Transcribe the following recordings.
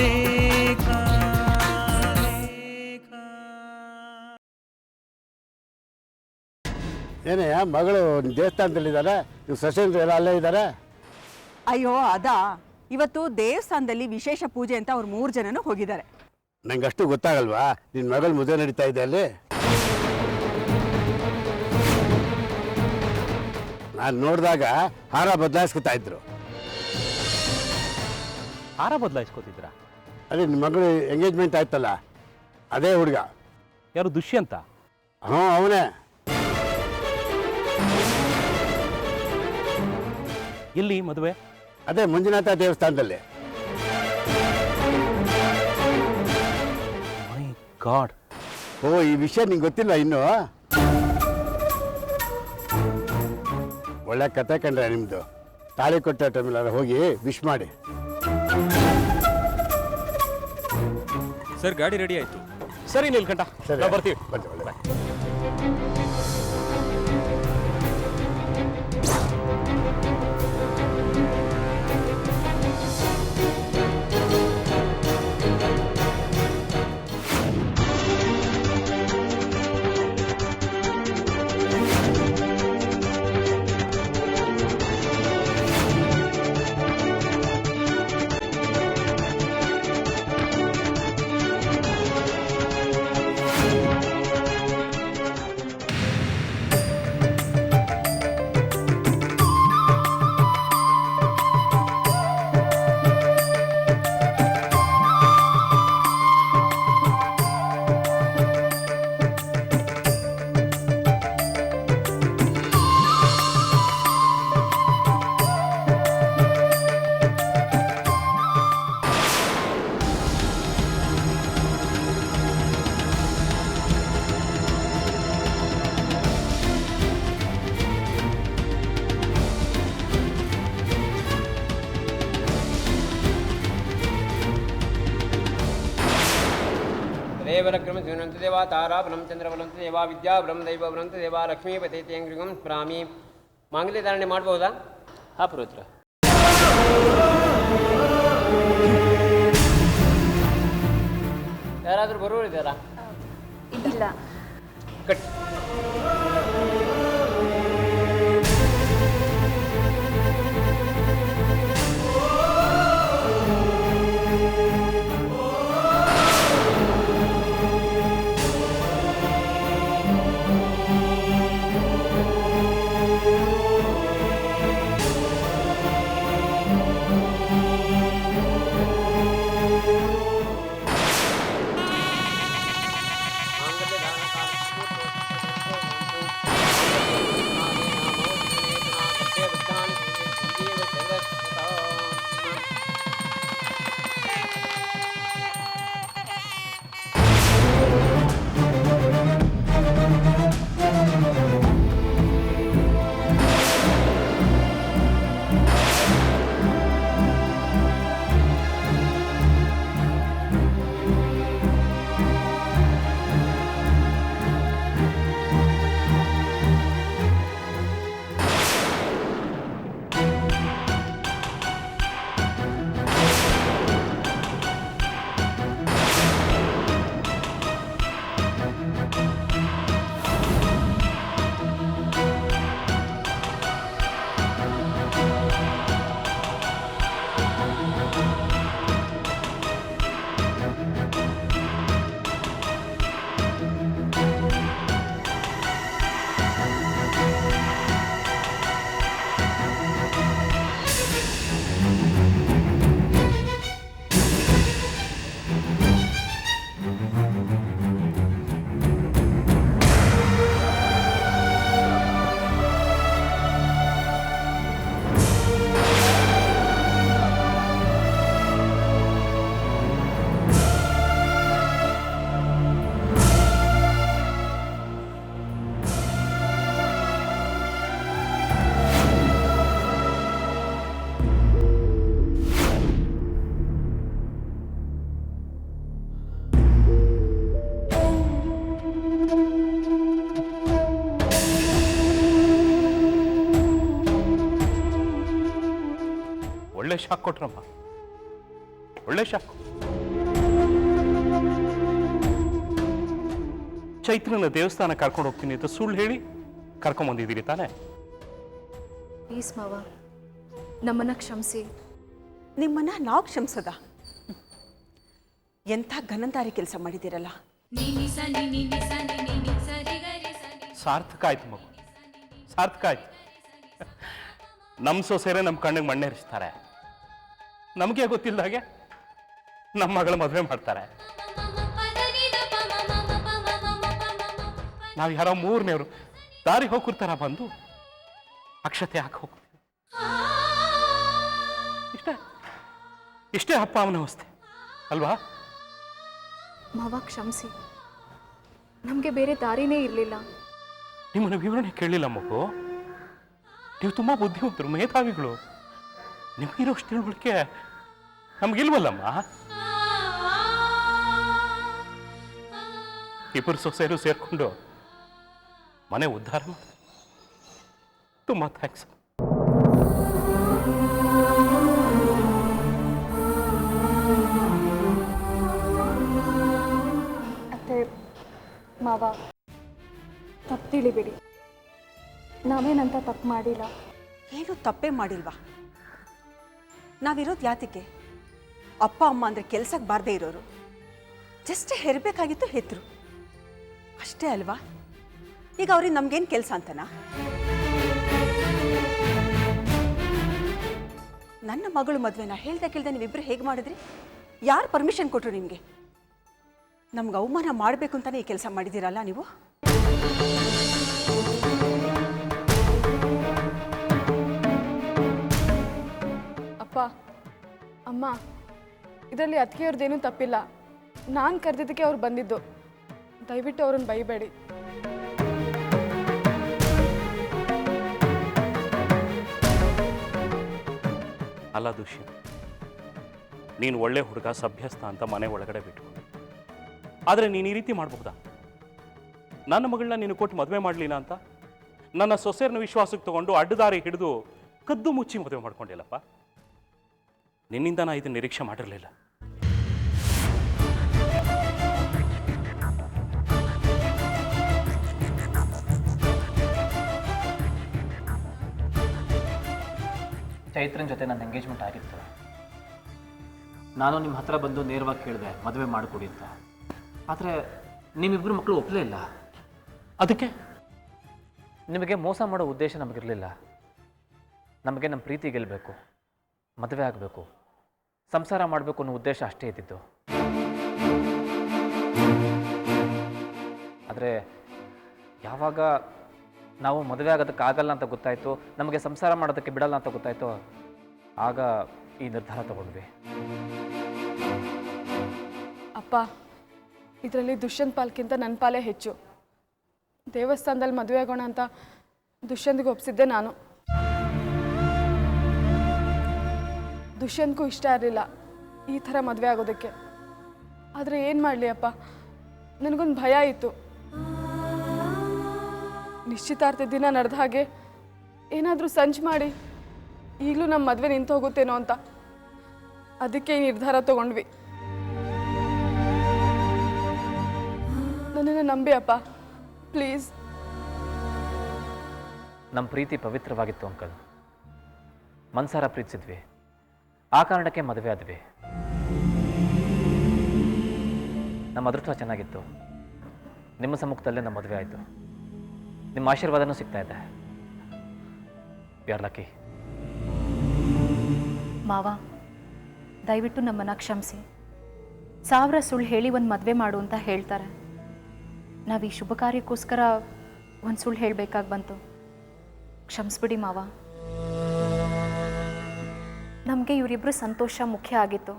ಲೇಖ. ಏನೇ ಮಗಳು ದೇವಸ್ಥಾನದಲ್ಲಿದ್ದಾರೆ, ನೀವು ಸೊಸೆಯರು ಎಲ್ಲ ಅಲ್ಲೇ ಇದ್ದಾರೆ? ಅಯ್ಯೋ ಅದಾ, ಇವತ್ತು ದೇವಸ್ಥಾನದಲ್ಲಿ ವಿಶೇಷ ಪೂಜೆ ಅಂತ ಅವ್ರು 3 ಜನನೂ ಹೋಗಿದ್ದಾರೆ. ನಂಗೆ ಅಷ್ಟು ಗೊತ್ತಾಗಲ್ವಾ? ನಿನ್ನ ಮಗಳು ಮದುವೆ ನಡೀತಾ ಇದೆ ಅಲ್ಲಿ. ನಾನು ನೋಡಿದಾಗ ಹಾರ ಬದಲಾಯಿಸ್ಕೊತಾ ಇದ್ರು. ಹಾರ ಬದಲಾಯಿಸ್ಕೋತಿದ್ರ? ಅದೇ ನಿಮ್ಮ ಮಗಳು ಎಂಗೇಜ್ಮೆಂಟ್ ಆಯ್ತಲ್ಲ, ಅದೇ ಹುಡುಗ. ಯಾರು, ದುಷ್ಯಂತ? ಹ್ಞೂ, ಅವನೇ. ಎಲ್ಲಿ ಮದುವೆ? ಅದೇ ಮಂಜುನಾಥ ದೇವಸ್ಥಾನದಲ್ಲಿ. ಮೈ ಗಾಡ್. ಓ, ಈ ವಿಷಯ ನಿಂಗೆ ಗೊತ್ತಿಲ್ಲ ಇನ್ನು? ಒಳ್ಳೆ ಕತೆ ಕಂಡ್ರೆ ನಿಮ್ಮದು. ತಾಳಿ ಕೊಟ್ಟ ಟೈಮಲ್ಲ ಹೋಗಿ ವಿಶ್ ಮಾಡಿ. ಸರ್, ಗಾಡಿ ರೆಡಿ ಆಯ್ತು. ಸರಿ ನಿಲ್ಕಂಠ, ಸರಿ, ನಾವು ಬರ್ತೀವಿ. ಬರ್ತೀವಿ, ಒಳ್ಳೆ. देवरक्रम जीवनंत देवा तारा ब्रह्मचंद्र बलंत देवा विद्या ब्रह्म दैव ब्रह्मंत देवा लक्ष्मी पतैति अंग्रिगम स्मरामि. मांगल्य धाರಣೆ ಮಾಡಬಹುದಾ? ಹಾ ಪುರೋಹಿತರ. ಯಾರಾದರೂ ಬರೋರಿದ್ದಾರಾ? ಇಲ್ಲ. ಕಟ್. ಒಳ್ಳೆ ಶಾಕ್ ಕೊಟ್ರಮ್ಮ. ಒಳ್ಳೆ ಶಾಕು. ಚೈತ್ರನ ದೇವಸ್ಥಾನ ಕರ್ಕೊಂಡು ಹೋಗ್ತೀನಿ ಅಂತ ಸುಳ್ಳು ಹೇಳಿ ಕರ್ಕೊಂಬಂದಿದ್ದೀರಿ ತಾನೇ? ಪ್ಲೀಸ್ ಮಾವ, ನಮ್ಮನ್ನ ಕ್ಷಮಿಸಿ. ನಿಮ್ಮನ್ನ ನಾವು ಕ್ಷಮಿಸೋದ? ಎಂಥ ಘನಂದಾರಿ ಕೆಲಸ ಮಾಡಿದ್ದೀರಲ್ಲ. ಸಾರ್ಥಕ ಆಯ್ತು ಮಗು, ಸಾರ್ಥಕ ಆಯ್ತು. ನಮ್ಮ ಸೊಸೆರೆ ನಮ್ಮ ಕಣ್ಣಿಗೆ ಮಣ್ಣೇರಿಸ್ತಾರೆ, ನಮಗೆ ಗೊತ್ತಿಲ್ಲ ಹಾಗೆ ನಮ್ಮ ಮಗಳ ಮದುವೆ ಮಾಡ್ತಾರೆ. ನಾವು ಯಾರೋ ಮೂರನೇವರು ದಾರಿ ಹೋಗ್ತಿರ್ತಾರ ಬಂದು ಅಕ್ಷತೆ ಹಾಕಿ ಹೋಗ್ತೀವಿ. ಇಷ್ಟೇ ಅಪ್ಪ ಅವನ ಅವಸ್ಥೆ ಅಲ್ವಾ? ಮಾವ ಕ್ಷಮಿಸಿ, ನಮಗೆ ಬೇರೆ ದಾರಿನೇ ಇರಲಿಲ್ಲ. ನಿಮ್ಮನ್ನ ವಿವರಣೆ ಕೇಳಲಿಲ್ಲ ಮಗು. ನೀವು ತುಂಬಾ ಬುದ್ಧಿವಂತರು, ಮೇಧಾವಿಗಳು. ನಿಮಗಿರೋಷ್ಟು ತಿಳುವಳಿಕೆ ನಮಗಿಲ್ವಲ್ಲಮ್ಮ. ಇಬ್ಬರು ಸೊಸೆಯರು ಸೇರ್ಕೊಂಡು ಮನೆ ಉದ್ಧಾರ ಮಾಡಿ ತುಂಬಾ ಥ್ಯಾಂಕ್ಸ್. ಅತ್ತೆ ಮಾವ, ತಪ್ಪು ತಿಳಿಬೇಡಿ, ನಾವೇನಂತ ತಪ್ಪು ಮಾಡಿಲ್ಲ. ಏನು ತಪ್ಪೇ ಮಾಡಿಲ್ವಾ? ನಾವಿರೋದು ಯಾತಕ್ಕೆ? ಅಪ್ಪ ಅಮ್ಮ ಅಂದರೆ ಕೆಲ್ಸಕ್ಕೆ ಬಾರದೇ ಇರೋರು. ಜಸ್ಟ್ ಹೆರಬೇಕಾಗಿತ್ತು, ಹೆತ್ತರು ಅಷ್ಟೇ ಅಲ್ವಾ? ಈಗ ಅವ್ರಿಗೆ ನಮ್ಗೇನು ಕೆಲಸ ಅಂತನಾ? ನನ್ನ ಮಗಳು ಮದುವೆನ ಹೇಳ್ದೆ ಕೇಳ್ದೆ ನೀವಿಬ್ಬರು ಹೇಗೆ ಮಾಡಿದ್ರಿ? ಯಾರು ಪರ್ಮಿಷನ್ ಕೊಟ್ಟರು ನಿಮಗೆ? ನಮ್ಗೆ ಅವಮಾನ ಮಾಡಬೇಕು ಅಂತಲೇ ಈ ಕೆಲಸ ಮಾಡಿದ್ದೀರಲ್ಲ ನೀವು. ಅಪ್ಪ ಅಮ್ಮ, ಇದರಲ್ಲಿ ಅತ್ತಿಗೆಯವ್ರದ್ದೇನೂ ತಪ್ಪಿಲ್ಲ. ನಾನು ಕರೆದಿದ್ದಕ್ಕೆ ಅವ್ರು ಬಂದಿದ್ದು. ದಯವಿಟ್ಟು ಅವ್ರನ್ನ ಬೈಬೇಡಿ. ಅಲ್ಲ ದುಷ್ಯಂತ್, ನೀನು ಒಳ್ಳೆ ಹುಡುಗ, ಸಭ್ಯಸ್ಥ ಅಂತ ಮನೆ ಒಳಗಡೆ ಬಿಟ್ಕೊಂಡು, ಆದರೆ ನೀನು ಈ ರೀತಿ ಮಾಡಬಹುದಾ? ನನ್ನ ಮಗಳನ್ನ ನೀನು ಕೊಟ್ಟು ಮದುವೆ ಮಾಡಲಿಲ್ಲ ಅಂತ ನನ್ನ ಸೊಸೆಯರನ್ನ ವಿಶ್ವಾಸಕ್ಕೆ ತಗೊಂಡು ಅಡ್ಡದಾರಿ ಹಿಡಿದು ಕದ್ದು ಮುಚ್ಚಿ ಮದುವೆ ಮಾಡ್ಕೊಂಡಿಲ್ಲಪ್ಪ. ನಿನ್ನಿಂದ ನಾ ಇದನ್ನು ನಿರೀಕ್ಷೆ ಮಾಡಿರಲಿಲ್ಲ. ಚೈತ್ರನ್ ಜೊತೆ ನನ್ನ ಎಂಗೇಜ್ಮೆಂಟ್ ಆಗಿತ್ತು. ನಾನು ನಿಮ್ಮ ಹತ್ರ ಬಂದು ನೇರವಾಗಿ ಕೇಳಿದೆ ಮದುವೆ ಮಾಡಿಕೊಡಿ ಅಂತ. ಆದರೆ ನಿಮ್ಮಿಬ್ಬರು ಮಕ್ಕಳು ಒಪ್ಪಲೇ ಇಲ್ಲ. ಅದಕ್ಕೆ ನಿಮಗೆ ಮೋಸ ಮಾಡೋ ಉದ್ದೇಶ ನಮಗಿರಲಿಲ್ಲ. ನಮಗೆ ನಮ್ಮ ಪ್ರೀತಿ ಗೆಲ್ಲಬೇಕು, ಮದುವೆ ಆಗಬೇಕು, ಸಂಸಾರ ಮಾಡಬೇಕು ಅನ್ನೋ ಉದ್ದೇಶ ಅಷ್ಟೇ ಇದ್ದಿದ್ದು. ಆದರೆ ಯಾವಾಗ ನಾವು ಮದುವೆ ಆಗೋದಕ್ಕಾಗಲ್ಲ ಅಂತ ಗೊತ್ತಾಯಿತು, ನಮಗೆ ಸಂಸಾರ ಮಾಡೋದಕ್ಕೆ ಬಿಡಲ್ಲ ಅಂತ ಗೊತ್ತಾಯಿತು, ಆಗ ಈ ನಿರ್ಧಾರ ತಗೊಂಡ್ವಿ. ಅಪ್ಪ, ಇದರಲ್ಲಿ ದುಷ್ಯಂತ್ ಪಾಲ್ಕಿಂತ ನನ್ನ ಪಾಲೇ ಹೆಚ್ಚು. ದೇವಸ್ಥಾನದಲ್ಲಿ ಮದುವೆ ಆಗೋಣ ಅಂತ ದುಷ್ಯಂತ್ಗೆ ಒಪ್ಪಿಸಿದ್ದೆ ನಾನು. ದುಷ್ಯಂತ್ಗೂ ಇಷ್ಟ ಇರಲಿಲ್ಲ ಈ ಥರ ಮದುವೆ ಆಗೋದಕ್ಕೆ. ಆದರೆ ಏನು ಮಾಡಲಿ ಅಪ್ಪ, ನನಗೊಂದು ಭಯ ಇತ್ತು. ನಿಶ್ಚಿತಾರ್ಥ ದಿನ ನಡೆದ ಹಾಗೆ ಏನಾದರೂ ಸಂಚು ಮಾಡಿ ಈಗಲೂ ನಮ್ಮ ಮದುವೆ ನಿಂತು ಹೋಗುತ್ತೇನೋ ಅಂತ. ಅದಕ್ಕೆ ಈ ನಿರ್ಧಾರ ತಗೊಂಡ್ವಿ. ನನ್ನನ್ನು ನಂಬಿ ಅಪ್ಪ, ಪ್ಲೀಸ್. ನಮ್ಮ ಪ್ರೀತಿ ಪವಿತ್ರವಾಗಿತ್ತು ಅಂಕಲ್. ಮನ್ಸಾರ ಪ್ರೀತಿಸಿದ್ವಿ, ಆ ಕಾರಣಕ್ಕೆ ಮದುವೆ ಆದ್ವಿ. ನಮ್ಮ ಅದೃಷ್ಟ ಚೆನ್ನಾಗಿತ್ತು. ನಿಮ್ಮ ಸಮ್ಮುಖದಲ್ಲೇ ನಮ್ಮ ಮದುವೆ ಆಯಿತು. ನಿಮ್ಮ ಆಶೀರ್ವಾದನೂ ಸಿಗ್ತಾ ಇದೆ. We are lucky. ಮಾವ, ದಯವಿಟ್ಟು ನಮ್ಮನ್ನು ಕ್ಷಮಿಸಿ. 1000 ಸುಳ್ಳು ಹೇಳಿ ಒಂದು ಮದುವೆ ಮಾಡು ಅಂತ ಹೇಳ್ತಾರೆ. ನಾವು ಈ ಶುಭ ಕಾರ್ಯಕ್ಕೋಸ್ಕರ ಒಂದು ಸುಳ್ಳು ಹೇಳಬೇಕಾಗಿ ಬಂತು. ಕ್ಷಮಿಸ್ಬಿಡಿ ಮಾವ. ನಮಗೆ ಇವರಿಬ್ಬರು ಸಂತೋಷ ಮುಖ್ಯ ಆಗಿತ್ತು.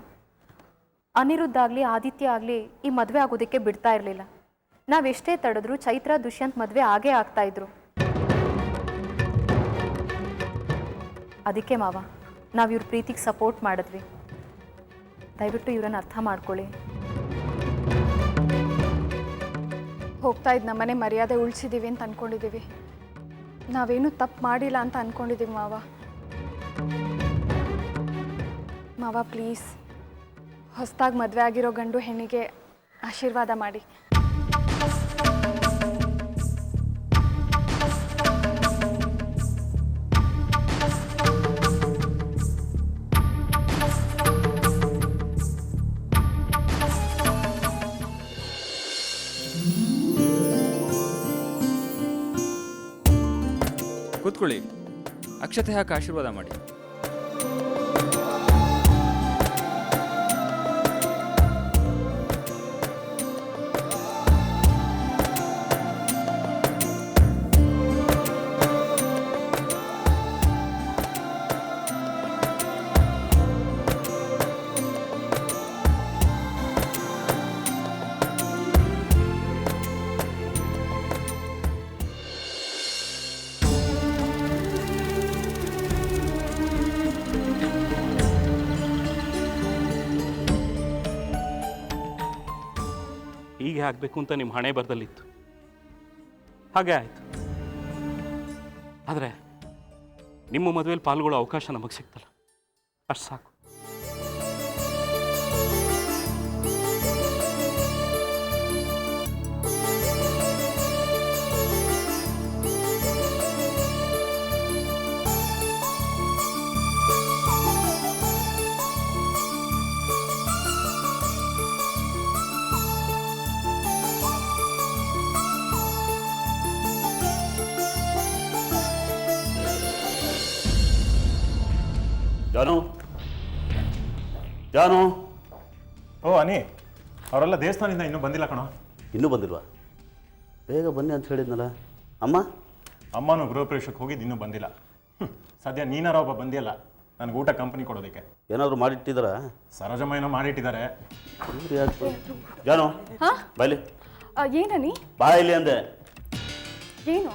ಅನಿರುದ್ಧ ಆಗಲಿ ಆದಿತ್ಯ ಆಗಲಿ ಈ ಮದುವೆ ಆಗೋದಕ್ಕೆ ಬಿಡ್ತಾ ಇರಲಿಲ್ಲ. ನಾವೆಷ್ಟೇ ತಡೆದ್ರೂ ಚೈತ್ರ ದುಷ್ಯಂತ್ ಮದುವೆ ಆಗೇ ಆಗ್ತಾಯಿದ್ರು. ಅದಕ್ಕೆ ಮಾವ ನಾವು ಇವ್ರ ಪ್ರೀತಿಗೆ ಸಪೋರ್ಟ್ ಮಾಡಿದ್ವಿ. ದಯವಿಟ್ಟು ಇವರನ್ನು ಅರ್ಥ ಮಾಡ್ಕೊಳ್ಳಿ. ಹೋಗ್ತಾ ಇದ್ದು ನಮ್ಮನೆ ಮರ್ಯಾದೆ ಉಳಿಸಿದ್ದೀವಿ ಅಂತ ಅಂದ್ಕೊಂಡಿದ್ದೀವಿ. ನಾವೇನು ತಪ್ಪು ಮಾಡಿಲ್ಲ ಅಂತ ಅಂದ್ಕೊಂಡಿದ್ದೀವಿ ಮಾವ. ಮಾವ ಪ್ಲೀಸ್ ಹೊಸದಾಗಿ ಮದುವೆ ಆಗಿರೋ ಗಂಡು ಹೆಣ್ಣಿಗೆ ಆಶೀರ್ವಾದ ಮಾಡಿ. ಕೂತ್ಕೊಳ್ಳಿ, ಅಕ್ಷತೆ ಹಾಕಿ ಆಶೀರ್ವಾದ ಮಾಡಿ. ಹೀಗೆ ಆಗಬೇಕು ಅಂತ ನಿಮ್ಮ ಹಣೆ ಬರದಲ್ಲಿತ್ತು, ಹಾಗೆ ಆಯಿತು. ಆದರೆ ನಿಮ್ಮ ಮದುವೆಯಲ್ಲಿ ಪಾಲ್ಗೊಳ್ಳೋ ಅವಕಾಶ ನಮಗೆ ಸಿಗ್ತಲ್ಲ, ಅಷ್ಟು ಸಾಕು. ಜಾನು, ಜಾನು. ಓ ಅನಿ, ಅವರೆಲ್ಲ ದೇವಸ್ಥಾನದಿಂದ ಇನ್ನೂ ಬಂದಿಲ್ಲ ಕಣೋ. ಇನ್ನೂ ಬಂದಿಲ್ವಾ? ಬೇಗ ಬನ್ನಿ ಅಂತ ಹೇಳಿದ್ನಲ್ಲ. ಅಮ್ಮ? ಅಮ್ಮನೂ ಗೃಹ ಪ್ರವೇಶಕ್ಕೆ ಹೋಗಿದ್ದು ಇನ್ನೂ ಬಂದಿಲ್ಲ. ಸದ್ಯ ನೀನಾರ ಒಬ್ಬ ಬಂದಿಯಲ್ಲ ನನಗೆ ಊಟ ಕಂಪನಿ ಕೊಡೋದಕ್ಕೆ. ಏನಾದರೂ ಮಾಡಿಟ್ಟಿದ್ದಾರಾ? ಸರೋಜಮ್ಮ ಏನೋ ಮಾಡಿಟ್ಟಿದ್ದಾರೆ. ಜಾನು ಬಾಯ್ಲಿ. ಏನನಿ? ಬಾಯಿಲಿ ಅಂದೆ. ಏನು?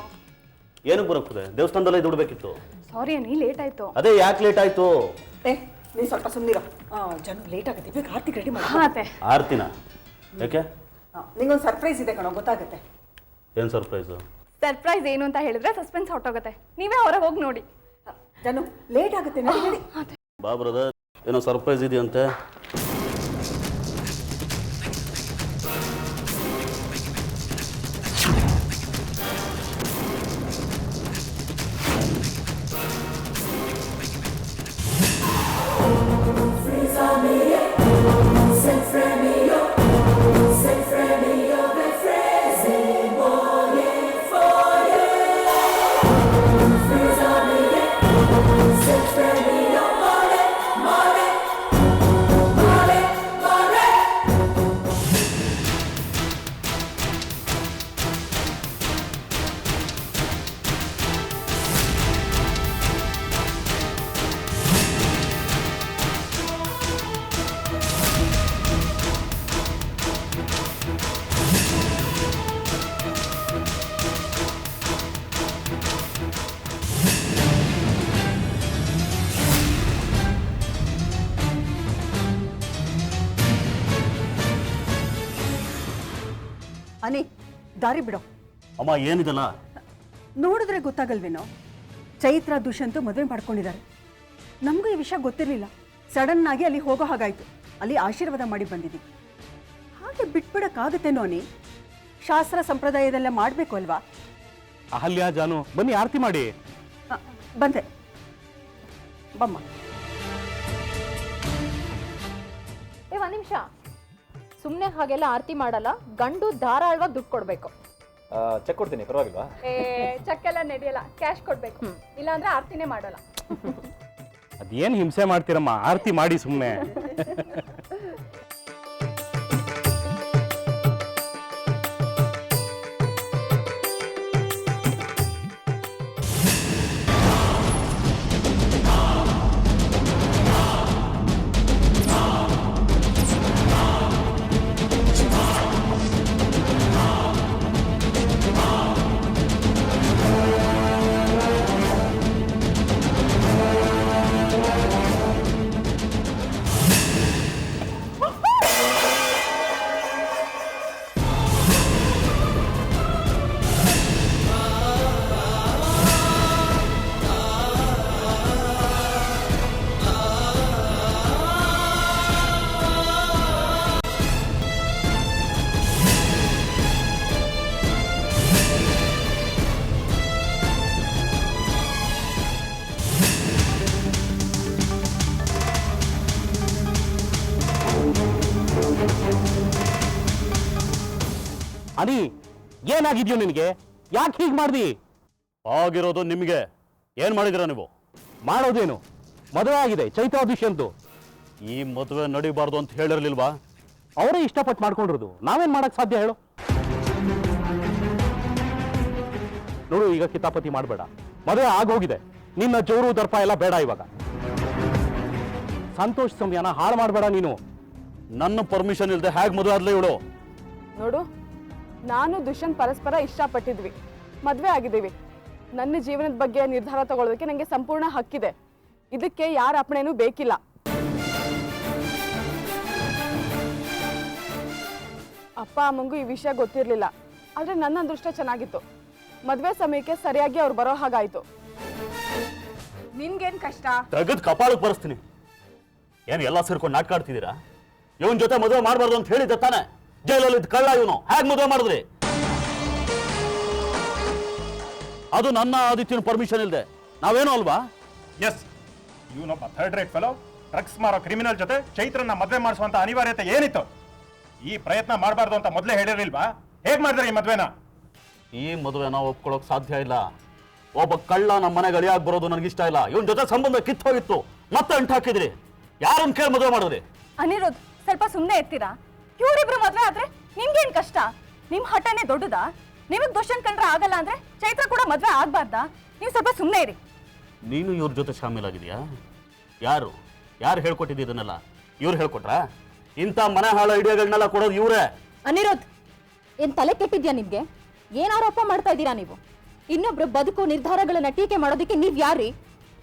ಏನಕ್ಕೆ ಬರೋಕ್ತದೆ? ದೇವಸ್ಥಾನದಲ್ಲೇ ದುಡ್ಬೇಕಿತ್ತು. ಸಾರಿ ಅನಿ, ಲೇಟ್ ಆಯಿತು. ಅದೇ ಯಾಕೆ ಲೇಟ್ ಆಯಿತು? ನೀನು ಸ್ವಲ್ಪ ಸುಮ್ಮನಿರೋ. ಜನ ಲೇಟ್ ಆಗುತ್ತೆ, ಬೇಗ ಆರ್ತಿಗೆ ರೆಡಿ ಮಾಡಿ. ಹಾಂ ಅತ್ತೆ. ಆರ್ತಿನ? ಯಾಕೆ? ನಿಂಗೊಂದು ಸರ್ಪ್ರೈಸ್ ಇದೆ ಕಣೋ, ಗೊತ್ತಾಗುತ್ತೆ. ಏನು ಸರ್ಪ್ರೈಸು? ಸರ್ಪ್ರೈಸ್ ಏನು ಅಂತ ಹೇಳಿದ್ರೆ ಸಸ್ಪೆನ್ಸ್ ಹೊಟ್ಟೋಗುತ್ತೆ. ನೀವೇ ಹೊರಗೆ ಹೋಗಿ ನೋಡಿ. ಜನ ಲೇಟ್ ಆಗುತ್ತೆ, ನಡಿ ನಡಿ. ಬಾ ಬ್ರದರ್, ಏನೋ ಸರ್ಪ್ರೈಸ್ ಇದೆಯಂತೆ. ಅನಿ, ದಾರಿ ಬಿಡೋ. ಅಮ್ಮ ಏನಿದಲ್ಲ? ನೋಡಿದ್ರೆ ಗೊತ್ತಾಗಲ್ವೇನೋ, ಚೈತ್ರ ದುಷ್ಯಂತು ಮದುವೆ ಮಾಡ್ಕೊಂಡಿದ್ದಾರೆ. ನಮಗೂ ಈ ವಿಷಯ ಗೊತ್ತಿರಲಿಲ್ಲ. ಸಡನ್ ಆಗಿ ಅಲ್ಲಿ ಹೋಗೋ ಹಾಗಾಯ್ತು. ಅಲ್ಲಿ ಆಶೀರ್ವಾದ ಮಾಡಿ ಬಂದಿದ್ದೀವಿ. ಹಾಗೆ ಬಿಟ್ಬಿಡಕ್ಕಾಗತ್ತೇನೋ ಅನಿ? ಶಾಸ್ತ್ರ ಸಂಪ್ರದಾಯದೆಲ್ಲ ಮಾಡಬೇಕು ಅಲ್ವಾ? ಅಹಲ್ಯ, ಜಾನು ಬನ್ನಿ ಆರತಿ ಮಾಡಿ. ಬಂದೆ, ಬಮ್ಮ. ಒಂದು ನಿಮಿಷ, ಸುಮ್ಮನೆ ಹಾಗೆಲ್ಲ ಆರತಿ ಮಾಡಲ್ಲ. ಗಂಡು ಧಾರಾಳವಾಗಿ ದುಡ್ಡು ಕೊಡಬೇಕು. ಚೆಕ್ ಕೊಡ್ತೀನಿ, ಪರವಾಗಿಲ್ವಾ? ಚೆಕ್ ಎಲ್ಲ ನಡೆಯಲ್ಲ, ಕ್ಯಾಶ್ ಕೊಡಬೇಕು. ಇಲ್ಲಾಂದ್ರೆ ಆರ್ತಿನೇ ಮಾಡಲ್ಲ. ಅದೇನು ಹಿಂಸೆ ಮಾಡ್ತೀರಮ್ಮ, ಆರತಿ ಮಾಡಿ ಸುಮ್ಮನೆ. ಅನಿ, ಏನಾಗಿದ್ಯೋ ನಿನಗೆ? ಯಾಕೆ ಹೀಗೆ ಮಾಡ್ದಿ? ಆಗಿರೋದು ನಿಮಗೆ. ಏನು ಮಾಡಿದಿರ ನೀವು? ಮಾಡೋದೇನು? ಮದುವೆ ಆಗಿದೆ, ಚೈತ್ರ ದುಷ್ಯಂತು. ಈ ಮದುವೆ ನಡಿಬಾರ್ದು ಅಂತ ಹೇಳಿರ್ಲಿಲ್ವಾ? ಅವರೇ ಇಷ್ಟಪಟ್ಟು ಮಾಡ್ಕೊಂಡಿರೋದು, ನಾವೇನ್ ಮಾಡಕ್ ಸಾಧ್ಯ ಹೇಳು? ನೋಡು, ಈಗ ಕಿತಾಪತಿ ಮಾಡಬೇಡ. ಮದುವೆ ಆಗೋಗಿದೆ. ನಿನ್ನ ಜೋರು ದರ್ಪ ಎಲ್ಲ ಬೇಡ ಇವಾಗ. ಸಂತೋಷ ಸಮಯನ ಹಾಳು ಮಾಡಬೇಡ ನೀನು. ನನ್ನ ಪರ್ಮಿಷನ್ ಇಲ್ಲದೆ ಹೇಗೆ ಮದುವೆ ಆದ್ಲೇ ಇವಳು? ನೋಡು, ನಾನು ದುಷ್ಯಂತ್ ಪರಸ್ಪರ ಇಷ್ಟಪಟ್ಟಿದ್ವಿ, ಮದುವೆ ಆಗಿದ್ದೀವಿ. ನನ್ನ ಜೀವನದ ಬಗ್ಗೆ ನಿರ್ಧಾರ ತಗೊಳ್ಳೋದಕ್ಕೆ ನನಗೆ ಸಂಪೂರ್ಣ ಹಕ್ಕಿದೆ. ಇದಕ್ಕೆ ಯಾರ ಅಪ್ಪಣೆನೂ ಬೇಕಿಲ್ಲ. ಅಪ್ಪ ಅಮ್ಮಂಗೂ ಈ ವಿಷಯ ಗೊತ್ತಿರಲಿಲ್ಲ. ಆದರೆ ನನ್ನ ಅದೃಷ್ಟ ಚೆನ್ನಾಗಿತ್ತು. ಮದುವೆ ಸಮಯಕ್ಕೆ ಸರಿಯಾಗಿ ಅವ್ರು ಬರೋ ಹಾಗಾಯ್ತು. ನಿನ್ಗೇನ್ ಕಷ್ಟ? ತೆಗೆದು ಕಪಾಳಕ್ಕೆ ಬರೆಸ್ತೀನಿ. ಏನು ಎಲ್ಲ ಸೇರ್ಕೊಂಡು ನಾಟಕ ಆಡ್ತಿದ್ದೀರಾ? ಇವನ್ ಜೊತೆ ಮದುವೆ ಮಾಡಬಾರ್ದು ಅಂತ ಹೇಳಿದ್ದೆ ತಾನೆ? ಜೈಲಲ್ಲಿ ಕಳ್ಳ ಇವನು. ಹೇಗೆ ಮದುವೆ ಮಾಡಿದ್ರಿ? ಅದು ನನ್ನ ಆದಿತ್ಯನ ಪರ್ಮಿಷನ್ ಇಲ್ಲದೆ. ನಾವೇನೋ ಅಲ್ವಾ? ಎಸ್, ಇವನೊಬ್ಬ ಥರ್ಡ್ ರೇಟ್ ಫೆಲೋ, ಡ್ರಗ್ಸ್ ಮಾರೋ ಕ್ರಿಮಿನಲ್ ಜೊತೆ ಚೈತ್ರನ್ನ ಮದುವೆ ಮಾಡಿಸುವಂತ ಅನಿವಾರ್ಯತೆ ಏನಿತ್ತು? ಈ ಪ್ರಯತ್ನ ಮಾಡಬಾರ್ದು ಅಂತ ಮೊದಲೇ ಹೇಳಿರ್ಲಿಲ್ವಾ? ಹೇಗೆ ಮಾಡಿದ್ರಿ ಈ ಮದುವೆನ? ಈ ಮದುವೆನ ಒಪ್ಕೊಳ್ಳೋಕೆ ಸಾಧ್ಯ ಇಲ್ಲ. ಒಬ್ಬ ಕಳ್ಳ ನಮ್ಮ ಮನೆಗೆ ಅಳಿಯಾಗಿ ಬರೋದು ನನಗಿಷ್ಟ ಇಲ್ಲ. ಇವನ್ ಜೊತೆ ಸಂಬಂಧ ಕಿತ್ತೋಗಿತ್ತು, ಮತ್ತೆ ಅಂಟು ಹಾಕಿದ್ರಿ. ಯಾರನ್ನ ಕೇಳಿ ಮದುವೆ ಮಾಡಿದ್ರಿ? ಅನಿರುದ್ಧ್, ಸ್ವಲ್ಪ ಸುಮ್ಮನೆ ಇರ್ತೀರಾ? ಇವರಿಬ್ರು ಮದ್ವೆ ಆದ್ರೆ ನಿಮ್ಗೇನ್ ಕಷ್ಟ? ನಿಮ್ ಹಠನೇ ದೊಡ್ಡದಾ? ನಿಮಗ್ ದುಷ್ಯಂತ್ ಕಂಡ್ರೆ ಆಗಲ್ಲ ಅಂದ್ರೆ ಚೈತ್ರ ಕೂಡ ಮದ್ವೆ ಆಗ್ಬಾರ್ದಾ? ನೀವು ಸ್ವಲ್ಪ ಸುಮ್ಮನೆ ಇರಿ. ನೀನು ಇವ್ರ ಜೊತೆ ಶಾಮೀಲಾಗಿದೆಯಾ? ಯಾರು ಯಾರು ಹೇಳ್ಕೊಟ್ಟಿದ್ದು ಇದನ್ನೆಲ್ಲ? ಇವ್ರು ಹೇಳ್ಕೊಟ್ರಾ? ಇಂಥ ಮನೆ ಹಾಳು ಐಡಿಯಾಗಳನ್ನೆಲ್ಲ ಕೊಡೋದು ಇವರೇ. ಅನಿರುದ್ಧ್, ಏನ್ ತಲೆ ಕೆಟ್ಟಿದ್ಯಾ ನಿಮ್ಗೆ? ಏನ್ ಆರೋಪ ಮಾಡ್ತಾ ಇದ್ದೀರಾ ನೀವು? ಇನ್ನೊಬ್ರು ಬದುಕು ನಿರ್ಧಾರಗಳನ್ನ ಟೀಕೆ ಮಾಡೋದಕ್ಕೆ ನೀವ್ ಯಾರೀ?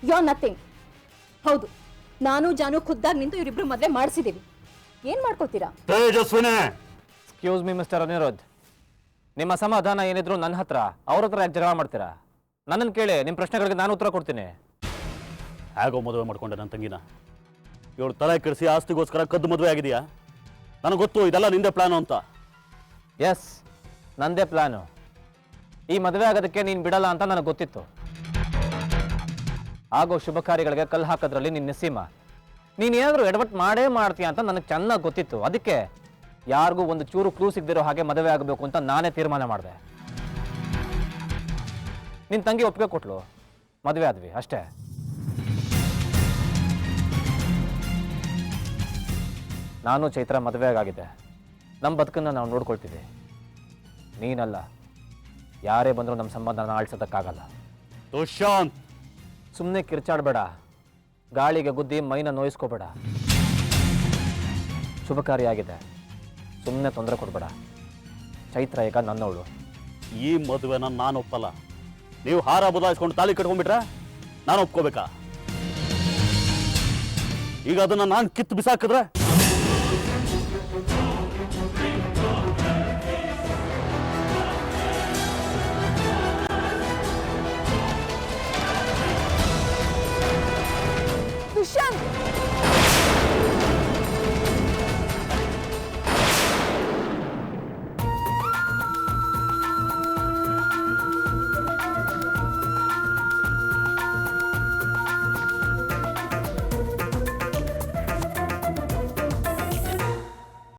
You are nothing. ಹೌದು, ನಾನು ಜಾನು ಖುದ್ದಾಗಿ ನಿಂತು ಇವರಿಬ್ರು ಮದ್ವೆ ಮಾಡಿಸಿದೀವಿ. ಏನ್ ಮಾಡ್ಕೋತೀರಾ? ತೇಜಸ್ವಿನೇ, ಎಕ್ಸ್ಕ್ಯೂಸ್ ಮಿ ಮಿಸ್ಟರ್ ಅನಿರುದ್ಧ್, ನಿಮ್ಮ ಸಮಾಧಾನ ಏನಿದ್ರು ನನ್ನ ಹತ್ರ, ಅವ್ರ ಹತ್ರ ಯಾಕೆ ಜಗಳ ಮಾಡ್ತೀರಾ? ನನ್ನನ್ನು ಕೇಳಿ, ನಿಮ್ಮ ಪ್ರಶ್ನೆಗಳಿಗೆ ನಾನು ಉತ್ತರ ಕೊಡ್ತೀನಿ. ಹೇಗೋ ಮದುವೆ ಮಾಡ್ಕೊಂಡೆ ನನ್ನ ತಂಗಿನ. ಇವಳು ತಲೆ ಕೆಡಿಸಿ ಆಸ್ತಿಗೋಸ್ಕರ ಕದ್ದು ಮದುವೆ ಆಗಿದೆಯಾ? ನನಗೆ ಗೊತ್ತು ಇದೆಲ್ಲ ನಿಂದೆ ಪ್ಲಾನು ಅಂತ. ಎಸ್, ನಂದೇ ಪ್ಲಾನು. ಈ ಮದುವೆ ಆಗೋದಕ್ಕೆ ನೀನು ಬಿಡಲ್ಲ ಅಂತ ನನಗೆ ಗೊತ್ತಿತ್ತು. ಆಗೋ ಶುಭ ಕಾರ್ಯಗಳಿಗೆ ಕಲ್ಲು ಹಾಕೋದ್ರಲ್ಲಿ ನಿನ್ನ ನಸೀಮ. ನೀನೇನಾದರೂ ಎಡವಟ್ಟು ಮಾಡೇ ಮಾಡ್ತೀಯ ಅಂತ ನನಗೆ ಚೆನ್ನಾಗಿ ಗೊತ್ತಿತ್ತು. ಅದಕ್ಕೆ ಯಾರಿಗೂ ಒಂದು ಚೂರು ಕ್ಲೂ ಸಿಗದಿರೋ ಹಾಗೆ ಮದುವೆ ಆಗಬೇಕು ಅಂತ ನಾನೇ ತೀರ್ಮಾನ ಮಾಡಿದೆ. ನಿನ್ನ ತಂಗಿ ಒಪ್ಪಿಗೆ ಕೊಟ್ಲು, ಮದುವೆ ಆದ್ವಿ ಅಷ್ಟೇ. ನಾನು ಚೈತ್ರ ಮದುವೆ ಆಗಿದ್ದೆ. ನಮ್ಮ ಬದುಕನ್ನು ನಾವು ನೋಡ್ಕೊಳ್ತೀವಿ. ನೀನಲ್ಲ, ಯಾರೇ ಬಂದರೂ ನಮ್ಮ ಸಂಬಂಧನ ಆಳಿಸೋದಕ್ಕಾಗಲ್ಲ. ದುಷ್ಯಂತ್, ಸುಮ್ಮನೆ ಕಿರ್ಚಾಡಬೇಡ, ಗಾಳಿಗೆ ಗುದ್ದಿ ಮೈನ ನೋಯಿಸ್ಕೋಬೇಡ. ಶುಭ ಕಾರ್ಯ ಆಗಿದೆ, ಸುಮ್ಮನೆ ತೊಂದರೆ ಕೊಡಬೇಡ. ಚೈತ್ರ ಈಗ ನನ್ನವಳು. ಈ ಮದುವೆನ ನಾನು ಒಪ್ಪಲ್ಲ. ನೀವು ಹಾರ ಬದಲಾಯಿಸ್ಕೊಂಡು ತಾಳಿ ಕಟ್ಕೊಂಡ್ಬಿಟ್ರೆ ನಾನು ಒಪ್ಕೋಬೇಕಾ? ಈಗ ಅದನ್ನ ನಾನು ಕಿತ್ತು ಬಿಸಾಕಿದ್ರೆ